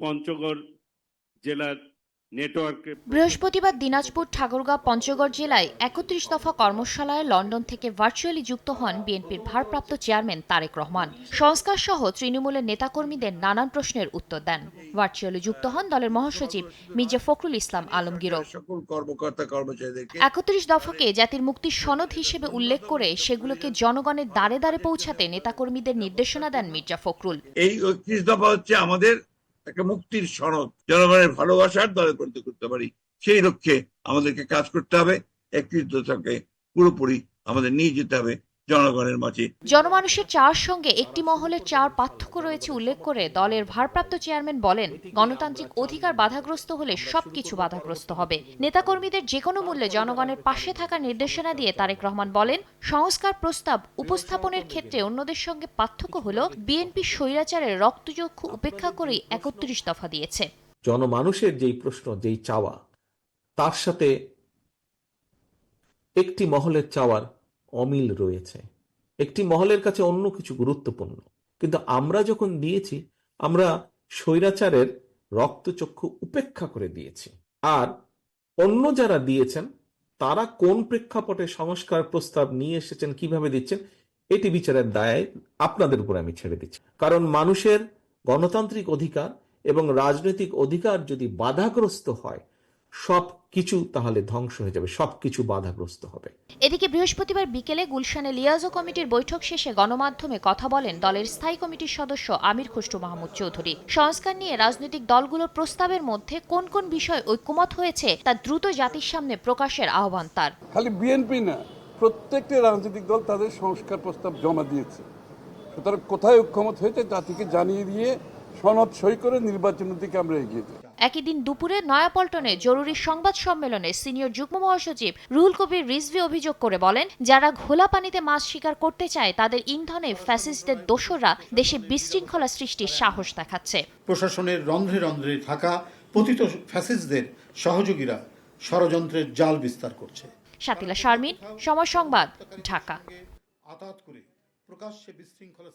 পঞ্চগড় জেলার নেটওয়ার্কে বৃহস্পতিবার দিনাজপুর ঠাকুরগাঁও পঞ্চগড় জেলায় ৩১ দফা কর্মশালায় লন্ডন থেকে ভার্চুয়ালি যুক্ত হন বিএনপির ভারপ্রাপ্ত চেয়ারম্যান তারেক রহমান। সংস্কার সহ তৃণমূলের নেতাকর্মীদের নানান প্রশ্নের উত্তর দেন। ভার্চুয়ালি যুক্ত হন দলের মহাসচিব মির্জা ফখরুল ইসলাম আলমগীরও। ৩১ দফাকে জাতির মুক্তির সনদ হিসেবে উল্লেখ করে সেগুলোকে জনগণের দ্বারে দ্বারে পৌঁছাতে নেতাকর্মীদের নির্দেশনা দেন মির্জা ফখরুল। এই ৩১ দফা হচ্ছে আমাদের একটা মুক্তির সনদ, জনগণের ভালোবাসার দলে পরিণত করতে পারি, সেই লক্ষ্যে আমাদেরকে কাজ করতে হবে। ৩১ দফাকে পুরোপুরি আমাদের নিয়ে যেতে হবে জনগণের মাঝে। জনমানুষের চাওয়ার সঙ্গে একটি মহলের চাওয়ার পার্থক্য রয়েছে উল্লেখ করে দলের ভারপ্রাপ্ত চেয়ারম্যান বলেন, গণতান্ত্রিক অধিকার বাধাগ্রস্ত হলে সবকিছু বাধাগ্রস্ত হবে। নেতাকর্মীদের যেকোনো মূল্যে জনগণের পাশে থাকার নির্দেশনা দিয়ে তারেক রহমান বলেন, সংস্কার প্রস্তাব উপস্থাপনের ক্ষেত্রে অন্যদের সঙ্গে পার্থক্য হলো বিএনপি স্বৈরাচারের রক্তচক্ষু উপেক্ষা করেই ৩১ দফা দিয়েছে। জনমানুষের যেই প্রশ্ন, যেই চাওয়া, তার সাথে একটি মহলের চাওয়ার অমিল রয়েছে। একটি মহলের কাছে অন্য কিছু গুরুত্বপূর্ণ, কিন্তু আমরা যখন দিয়েছি, আমরা স্বৈরাচারের রক্তচক্ষু উপেক্ষা করে দিয়েছি। আর অন্য যারা দিয়েছেন তারা কোন প্রেক্ষাপটে সংস্কার প্রস্তাব নিয়ে এসেছেন, কিভাবে দিচ্ছেন, এটি বিচারের দায় আপনাদের উপর আমি ছেড়ে দিচ্ছি। কারণ মানুষের গণতান্ত্রিক অধিকার এবং রাজনৈতিক অধিকার যদি বাধাগ্রস্ত হয়, সবকিছু তাহলে ধ্বংস হয়ে যাবে, সবকিছু বাধাগ্রস্ত হবে। এদিকে বৃহস্পতিবার বিকেলে গুলশানে লিয়াজো কমিটির বৈঠক শেষে গণমাধ্যমে কথা বলেন দলের স্থায়ী কমিটির সদস্য আমির খসরু মাহমুদ চৌধুরী। সংস্কার নিয়ে রাজনৈতিক দলগুলোর প্রস্তাবের মধ্যে কোন কোন বিষয় ঐকমত্য হয়েছে তা দ্রুত জাতির সামনে প্রকাশের আহ্বান তার। খালি বিএনপি না, প্রত্যেকটি রাজনৈতিক দল তাদের সংস্কার প্রস্তাব জমা দিয়েছে। সুতরাং কোথায় ঐকমত্য হয়েছে জাতিকে জানিয়ে দিয়ে সনদ সই করে নির্বাচনের দিকে আমরা এগিয়ে যাই। একই দিন দুপুরে নয়াপল্টনে জরুরি সংবাদ সম্মেলনে সিনিয়র যুগ্ম মহাসচিব রুহুল কবির রিজভী অভিযোগ করে বলেন, যারা ঘোলা পানিতে মাছ শিকার করতে চায় তাদের ইন্ধনে ফ্যাসিস্টদের দোসররা দেশে বিশৃঙ্খলা সৃষ্টির সাহস দেখাচ্ছে। প্রশাসনের রন্ধ্রে রন্ধ্রে থাকা পতিত ফ্যাসিস্টদের সহযোগীরা ষড়যন্ত্রের জাল বিস্তার করছে। শাতিলা শারমিন, সময় সংবাদ, ঢাকা। আঘাত করে প্রকাশ্যে বিশৃঙ্খলা